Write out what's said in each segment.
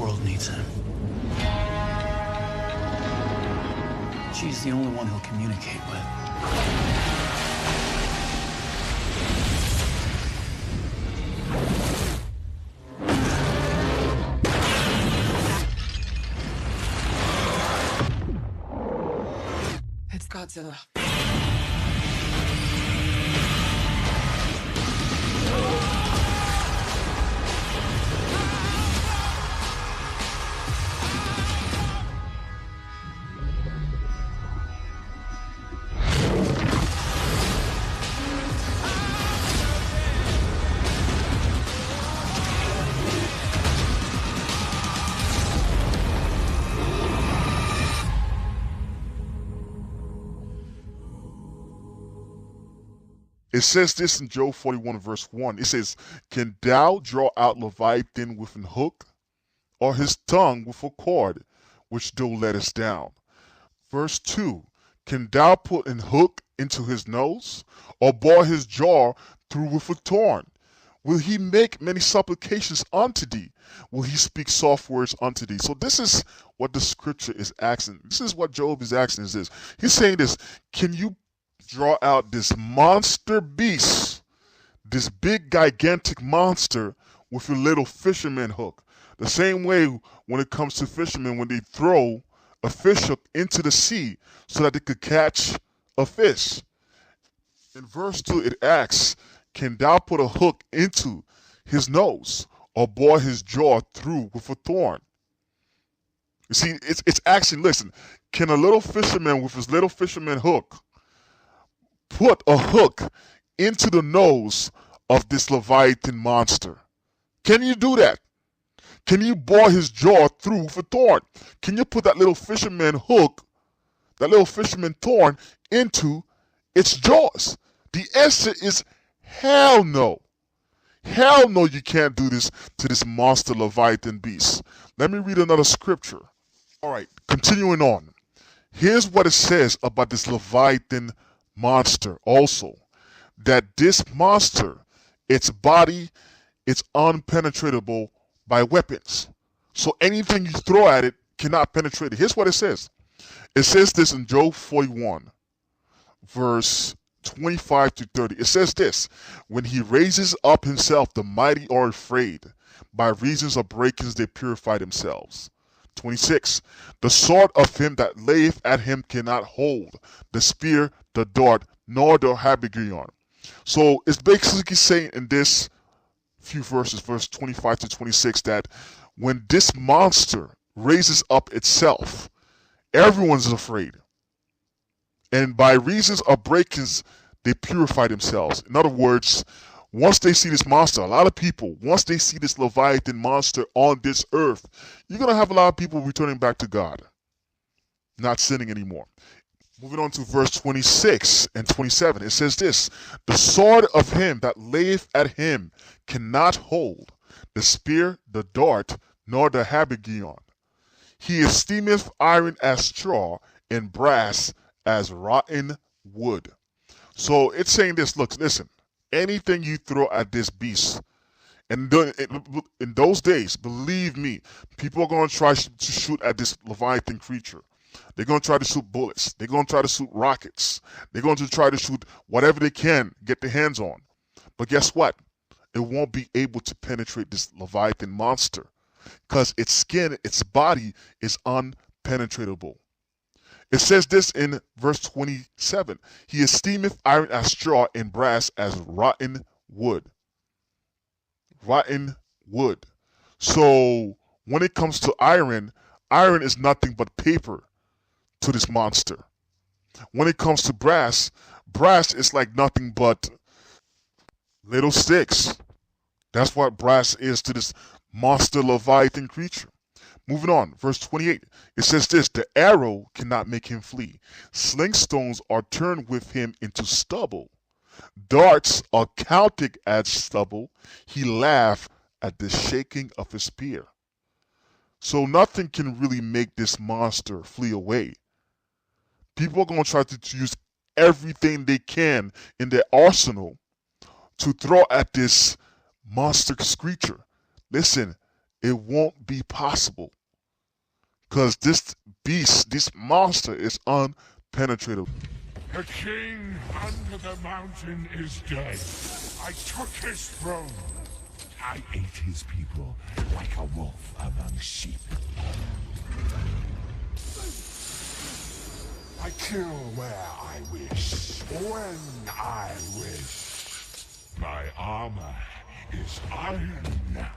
world needs him. She's the only one he'll communicate with. It's Godzilla. It says this in Job 41 verse 1. It says, "Can thou draw out Leviathan with an hook, or his tongue with a cord, which thou lettest down?" Verse 2, "Can thou put an hook into his nose, or bore his jaw through with a thorn? Will he make many supplications unto thee? Will he speak soft words unto thee?" So this is what the scripture is asking. This is what Job is asking is this. He's saying this, can you draw out this monster beast, this big gigantic monster, with a little fisherman hook? The same way when it comes to fishermen, when they throw a fish hook into the sea so that they could catch a fish. In verse 2 it asks, "Can thou put a hook into his nose, or bore his jaw through with a thorn?" You see, it's actually, listen, can a little fisherman with his little fisherman hook put a hook into the nose of this Leviathan monster? Can you do that? Can you bore his jaw through with a thorn? Can you put that little fisherman hook, that little fisherman thorn, into its jaws? The answer is hell no. Hell no, you can't do this to this monster Leviathan beast. Let me read another scripture. All right, continuing on. Here's what it says about this Leviathan monster also. That this monster, its body, it's unpenetratable by weapons. So anything you throw at it cannot penetrate it. Here's what it says. It says this in Job 41, verse 25 to 30. It says this, "When he raises up himself, the mighty are afraid. By reasons of breakings they purify themselves." 26. "The sword of him that layeth at him cannot hold, the spear, the dart, nor the habergeon." So it's basically saying in this few verses, verse 25 to 26, that when this monster raises up itself, everyone's afraid. And by reasons of breakings, they purify themselves. In other words, once they see this monster, a lot of people, once they see this Leviathan monster on this earth, you're going to have a lot of people returning back to God, not sinning anymore. Moving on to verse 26 and 27, it says this, "The sword of him that layeth at him cannot hold, the spear, the dart, nor the habergeon. He esteemeth iron as straw, and brass as rotten wood." So it's saying this, look, listen, anything you throw at this beast, and in those days, believe me, people are going to try to shoot at this Leviathan creature. They're going to try to shoot bullets. They're going to try to shoot rockets. They're going to try to shoot whatever they can get their hands on. But guess what? It won't be able to penetrate this Leviathan monster because its skin, its body is unpenetratable. It says this in verse 27. "He esteemeth iron as straw, and brass as rotten wood." Rotten wood. So when it comes to iron, iron is nothing but paper to this monster. When it comes to brass, brass is like nothing but little sticks. That's what brass is to this monster Leviathan creature. Moving on, verse 28, it says this, "The arrow cannot make him flee. Sling stones are turned with him into stubble. Darts are counted as stubble. He laughed at the shaking of his spear." So nothing can really make this monster flee away. People are going to try to use everything they can in their arsenal to throw at this monstrous creature. Listen, it won't be possible. Because this beast, this monster is unpenetrable. The king under the mountain is dead. I took his throne. I ate his people like a wolf among sheep. I kill where I wish, when I wish. My armor is iron.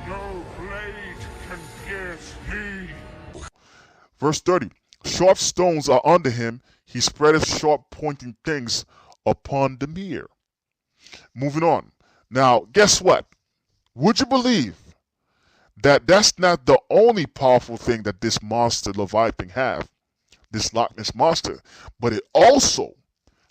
No blade can pierce me. Verse 30. Sharp stones are under him. He spreadeth sharp pointing things upon the mere. Moving on. Now, guess what? Would you believe that that's not the only powerful thing that this monster Leviathan have, this Loch Ness monster, but it also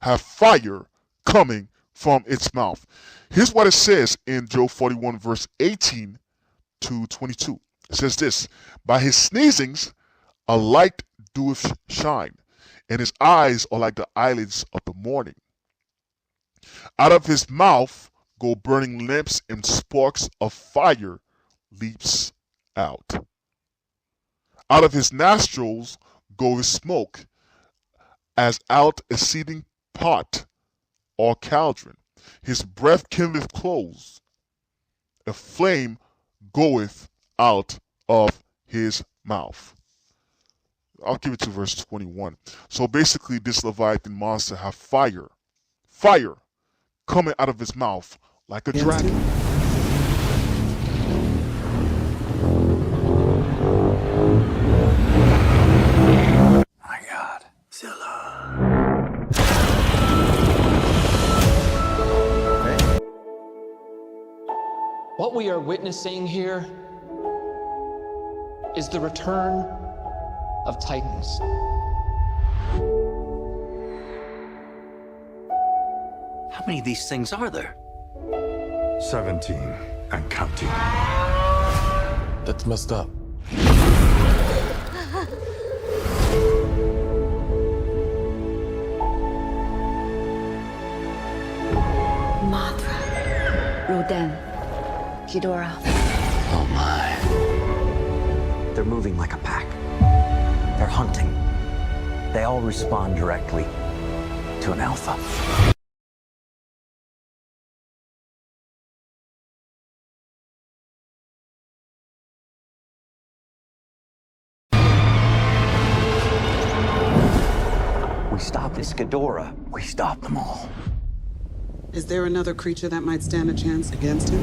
have fire coming from its mouth. Here's what it says in Job 41 verse 18 to 22. It says this: by his sneezings a light doeth shine, and his eyes are like the eyelids of the morning. Out of his mouth go burning lamps, and sparks of fire leaps out. Out of his nostrils goeth smoke, as out a seething pot or cauldron. His breath kindleth clothes. A flame goeth out of his mouth. I'll give it to verse 21. So basically, this Leviathan monster have fire coming out of his mouth like a dragon. My God, Zilla. What we are witnessing here is the return of Titans. How many of these things are there? 17 and counting. That's messed up. Mothra, Rodan, Ghidorah. Oh my. They're moving like a pack. They're hunting. They all respond directly to an alpha. We stopped this Ghidorah. We stopped them all. Is there another creature that might stand a chance against him?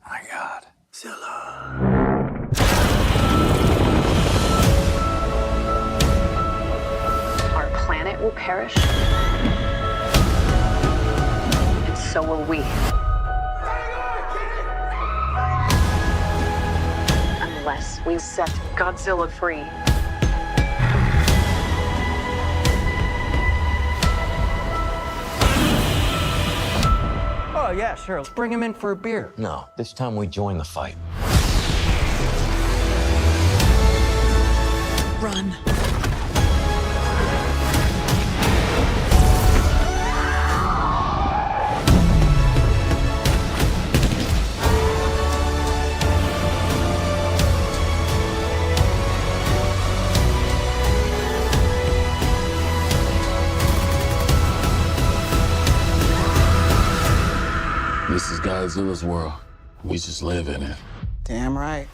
My God, Zilla. Our planet will perish, and so will we. Unless we set Godzilla free. Oh, yeah, sure. Let's bring him in for a beer. No, this time we join the fight. Run. This is Godzilla's world. We just live in it. Damn right.